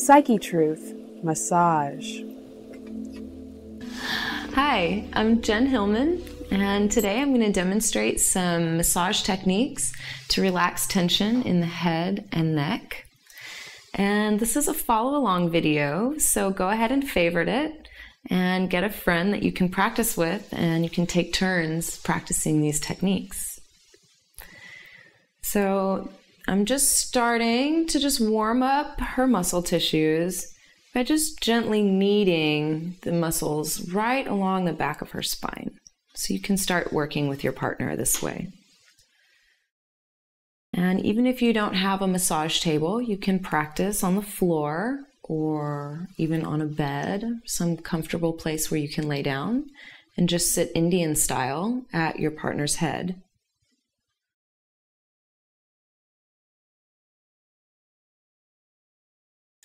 Psychetruth massage. Hi, I'm Jen Hilman, and today I'm going to demonstrate some massage techniques to relax tension in the head and neck. And this is a follow-along video, so go ahead and favorite it and get a friend that you can practice with, and you can take turns practicing these techniques. So I'm just starting to warm up her muscle tissues by just gently kneading the muscles right along the back of her spine. So you can start working with your partner this way. And even if you don't have a massage table, you can practice on the floor or even on a bed, some comfortable place where you can lay down and just sit Indian style at your partner's head.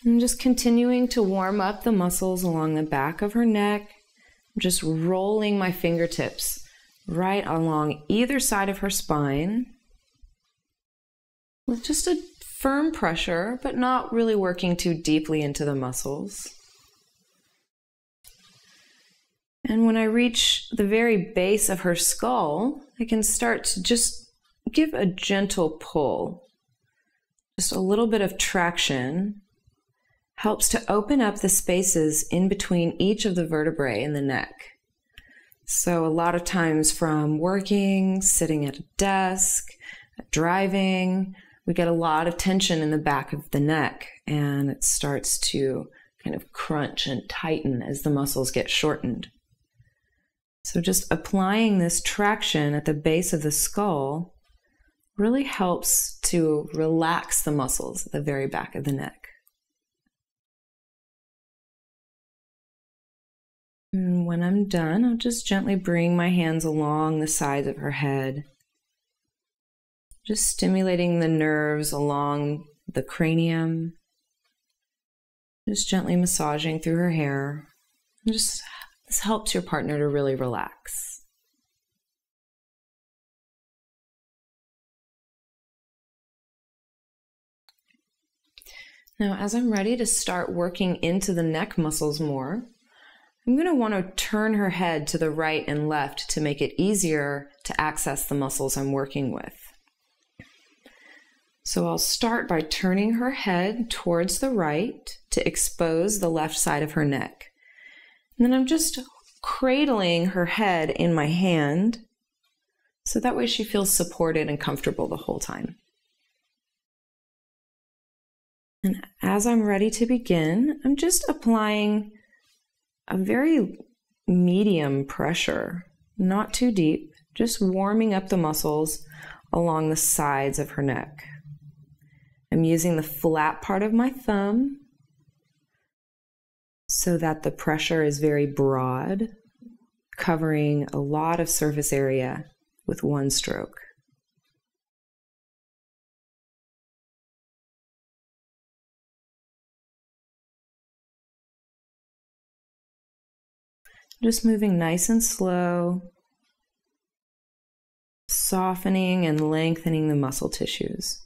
I'm just continuing to warm up the muscles along the back of her neck. I'm just rolling my fingertips right along either side of her spine with just a firm pressure, but not really working too deeply into the muscles. And when I reach the very base of her skull, I can start to just give a gentle pull. Just a little bit of traction helps to open up the spaces in between each of the vertebrae in the neck. So a lot of times from working, sitting at a desk, driving, we get a lot of tension in the back of the neck, and it starts to kind of crunch and tighten as the muscles get shortened. So just applying this traction at the base of the skull really helps to relax the muscles at the very back of the neck. And when I'm done, I'll just gently bring my hands along the sides of her head, just stimulating the nerves along the cranium, just gently massaging through her hair. And this helps your partner to really relax. Now, as I'm ready to start working into the neck muscles more, I'm going to want to turn her head to the right and left to make it easier to access the muscles I'm working with. So I'll start by turning her head towards the right to expose the left side of her neck. And then I'm just cradling her head in my hand, so that way she feels supported and comfortable the whole time. And as I'm ready to begin, I'm just applying a very medium pressure, not too deep, just warming up the muscles along the sides of her neck. I'm using the flat part of my thumb so that the pressure is very broad, covering a lot of surface area with one stroke. Just moving nice and slow, softening and lengthening the muscle tissues.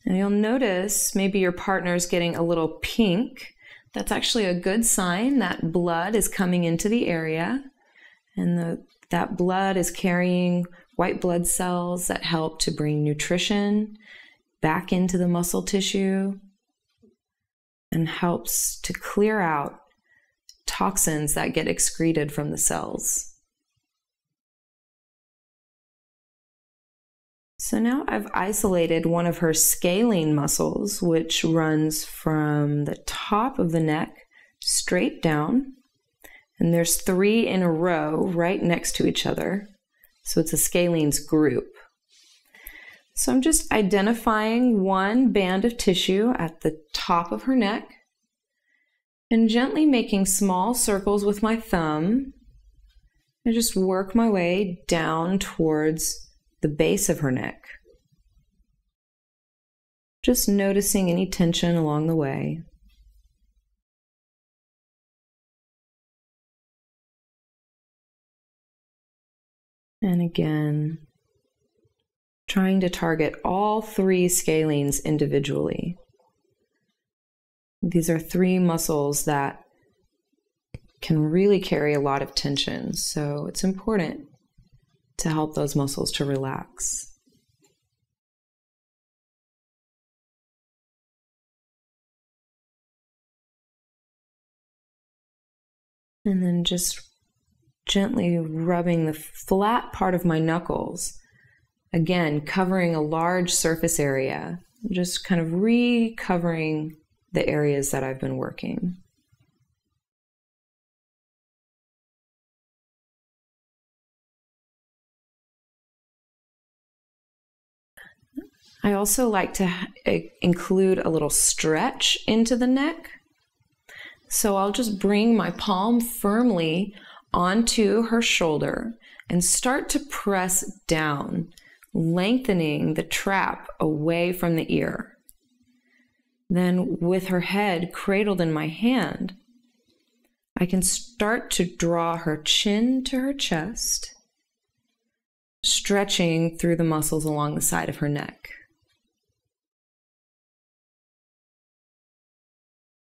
And you'll notice maybe your partner's getting a little pink. That's actually a good sign that blood is coming into the area, and that blood is carrying white blood cells that help to bring nutrition back into the muscle tissue and helps to clear out toxins that get excreted from the cells. So now I've isolated one of her scalene muscles, which runs from the top of the neck straight down, and there's 3 in a row right next to each other. So it's a scalene's group. So I'm just identifying one band of tissue at the top of her neck and gently making small circles with my thumb. I just work my way down towards the base of her neck. Just noticing any tension along the way. And again, trying to target all 3 scalenes individually. These are 3 muscles that can really carry a lot of tension, so it's important to help those muscles to relax. And then just gently rubbing the flat part of my knuckles, again, covering a large surface area, just kind of recovering the areas that I've been working. I also like to include a little stretch into the neck. So I'll just bring my palm firmly onto her shoulder and start to press down, lengthening the trap away from the ear. Then with her head cradled in my hand, I can start to draw her chin to her chest, stretching through the muscles along the side of her neck.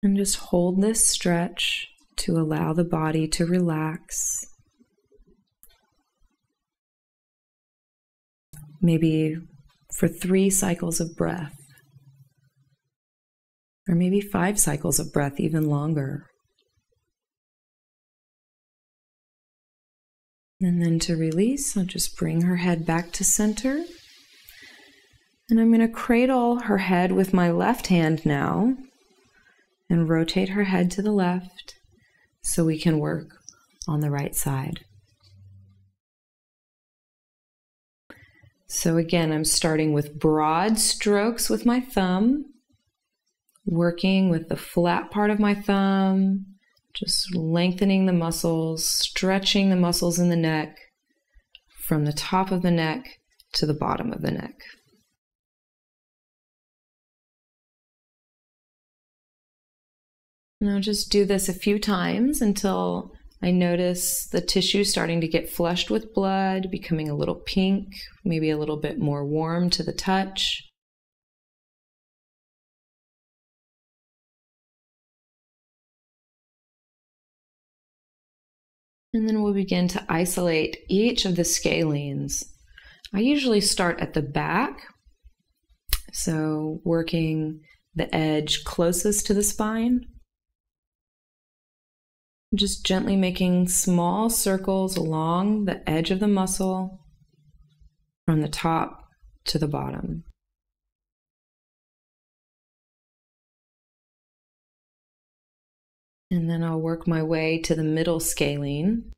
And just hold this stretch to allow the body to relax. Maybe for 3 cycles of breath, or maybe 5 cycles of breath, even longer. And then to release, I'll just bring her head back to center. And I'm going to cradle her head with my left hand now and rotate her head to the left so we can work on the right side. So again, I'm starting with broad strokes with my thumb, working with the flat part of my thumb, just lengthening the muscles, stretching the muscles in the neck from the top of the neck to the bottom of the neck. And I'll just do this a few times until I notice the tissue starting to get flushed with blood, becoming a little pink, maybe a little bit more warm to the touch. And then we'll begin to isolate each of the scalenes. I usually start at the back, so working the edge closest to the spine. Just gently making small circles along the edge of the muscle from the top to the bottom. And then I'll work my way to the middle scalene.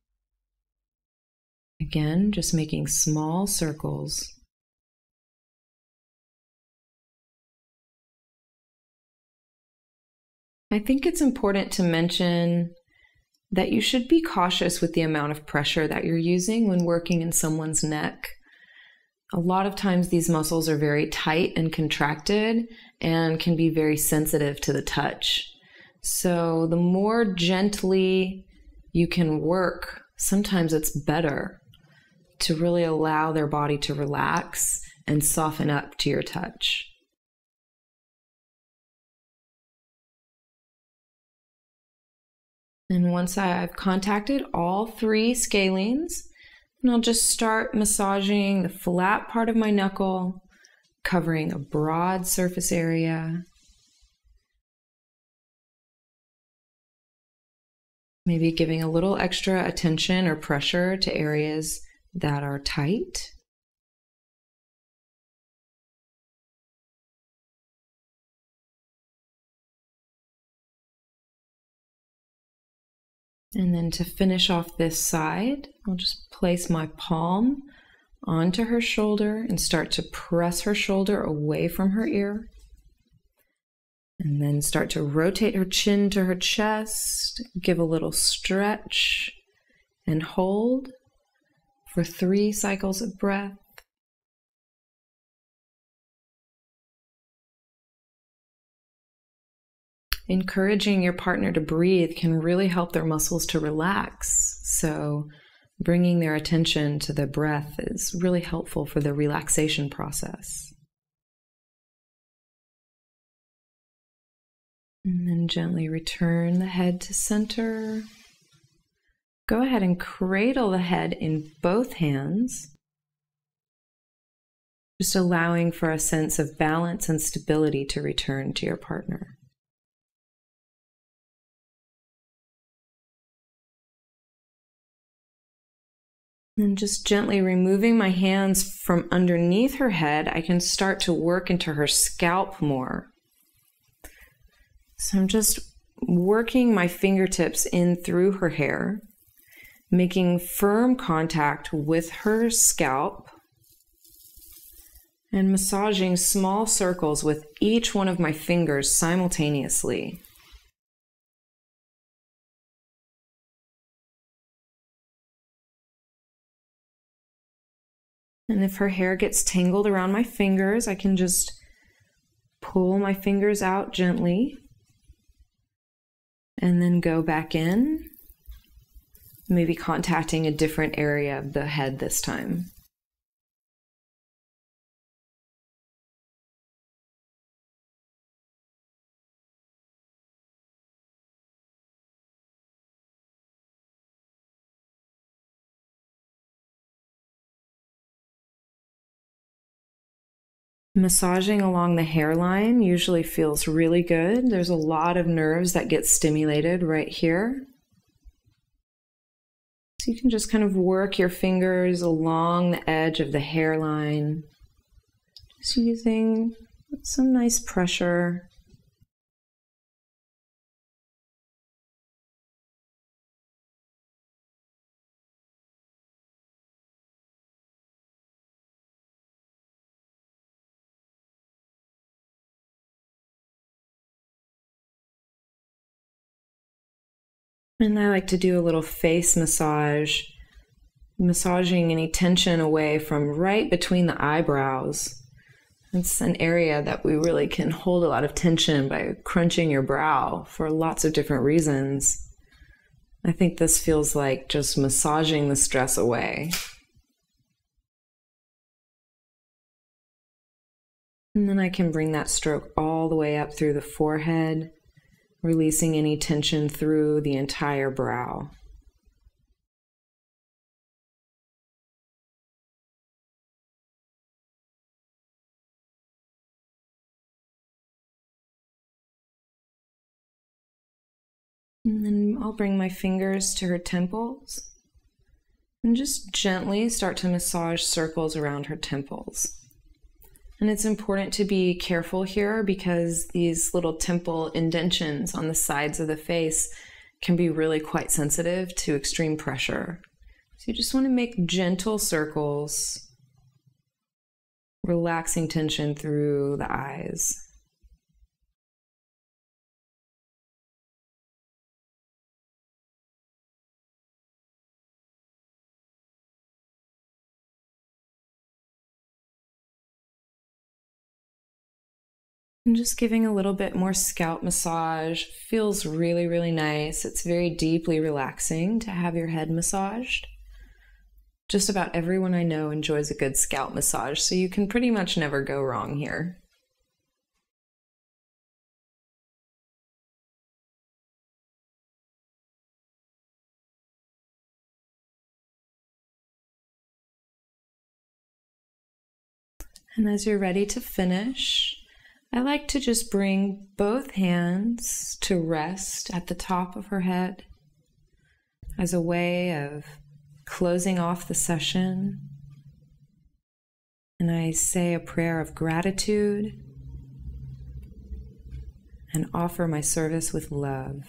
Again, just making small circles. I think it's important to mention that you should be cautious with the amount of pressure that you're using when working in someone's neck. A lot of times these muscles are very tight and contracted and can be very sensitive to the touch. So the more gently you can work, sometimes it's better to really allow their body to relax and soften up to your touch. And once I've contacted all 3 scalenes, and I'll just start massaging the flat part of my knuckle, covering a broad surface area. Maybe giving a little extra attention or pressure to areas that are tight. And then to finish off this side, I'll just place my palm onto her shoulder and start to press her shoulder away from her ear. And then start to rotate her chin to her chest, give a little stretch, and hold for 3 cycles of breath. Encouraging your partner to breathe can really help their muscles to relax. So bringing their attention to the breath is really helpful for the relaxation process. And then gently return the head to center. Go ahead and cradle the head in both hands, just allowing for a sense of balance and stability to return to your partner. And just gently removing my hands from underneath her head, I can start to work into her scalp more. So I'm just working my fingertips in through her hair, making firm contact with her scalp, and massaging small circles with each one of my fingers simultaneously. And if her hair gets tangled around my fingers, I can just pull my fingers out gently and then go back in, maybe contacting a different area of the head this time. Massaging along the hairline usually feels really good. There's a lot of nerves that get stimulated right here. So you can just kind of work your fingers along the edge of the hairline, just using some nice pressure. And I like to do a little face massage, massaging any tension away from right between the eyebrows. It's an area that we really can hold a lot of tension by crunching your brow for lots of different reasons. I think this feels like just massaging the stress away. And then I can bring that stroke all the way up through the forehead, releasing any tension through the entire brow. And then I'll bring my fingers to her temples and just gently start to massage circles around her temples. And it's important to be careful here because these little temple indentions on the sides of the face can be really quite sensitive to extreme pressure. So you just want to make gentle circles, relaxing tension through the eyes. And just giving a little bit more scalp massage feels really, really nice. It's very deeply relaxing to have your head massaged. Just about everyone I know enjoys a good scalp massage, so you can pretty much never go wrong here. And as you're ready to finish, I like to just bring both hands to rest at the top of her head as a way of closing off the session. And I say a prayer of gratitude and offer my service with love.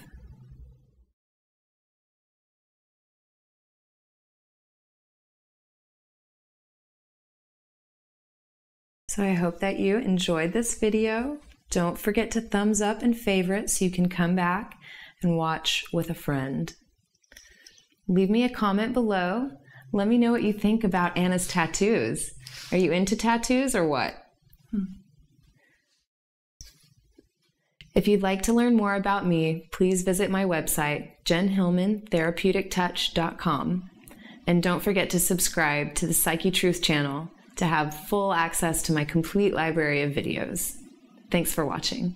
So I hope that you enjoyed this video. Don't forget to thumbs up and favorite so you can come back and watch with a friend. Leave me a comment below. Let me know what you think about Anna's tattoos. Are you into tattoos or what? If you'd like to learn more about me, please visit my website, jenhilmantherapeutictouch.com. And don't forget to subscribe to the Psychetruth channel to have full access to my complete library of videos. Thanks for watching.